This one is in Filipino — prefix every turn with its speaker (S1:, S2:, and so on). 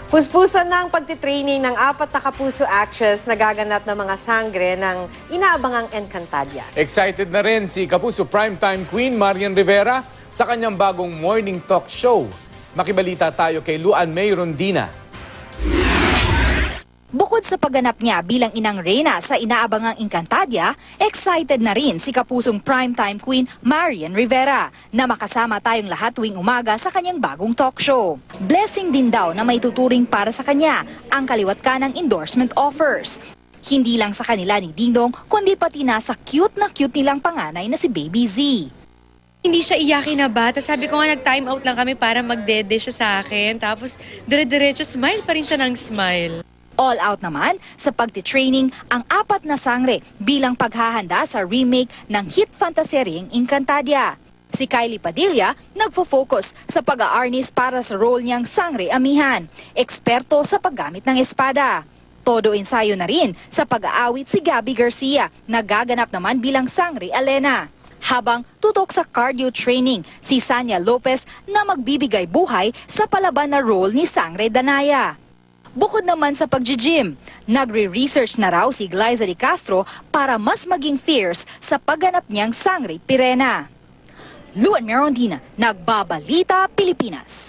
S1: Puspusan ng pagtitraining ng 4 na kapuso actress na gaganap ng mga sangre ng inaabangang Encantadia.
S2: Excited na rin si Kapuso Primetime Queen Marian Rivera sa kanyang bagong morning talk show. Makibalita tayo kay Luan May Rondina.
S3: Bukod sa pagganap niya bilang inang reyna sa inaabangang Encantadia, excited na rin si kapusong primetime queen Marian Rivera na makasama tayong lahat tuwing umaga sa kanyang bagong talk show. Blessing din daw na may tuturing para sa kanya ang kaliwat ka ng endorsement offers. Hindi lang sa kanila ni Dingdong, kundi pati na sa cute nilang panganay na si Baby Z.
S4: Hindi siya iyakin na bata. Sabi ko nga, nag-time out lang kami para magdede siya sa akin. Tapos, dire-diretso, smile pa rin siya ng smile.
S3: All out naman sa pagtitraining ang 4 na sangre bilang paghahanda sa remake ng hit fantaseryeng Encantadia. Si Kylie Padilla nagfo-focus sa pag-aarnis para sa role niyang sangre amihan, eksperto sa paggamit ng espada. Todo ensayo na rin sa pag-aawit si Gabby Garcia na gaganap naman bilang sangre Elena. Habang tutok sa cardio training si Sanya Lopez na magbibigay buhay sa palaban na role ni Sangre Danaya. Bukod naman sa pag-gym, nagre-research na raw si Glyza de Castro para mas maging fierce sa pagganap niyang Sangre Pirena. Luan May Rondina, Nagbabalita, Pilipinas.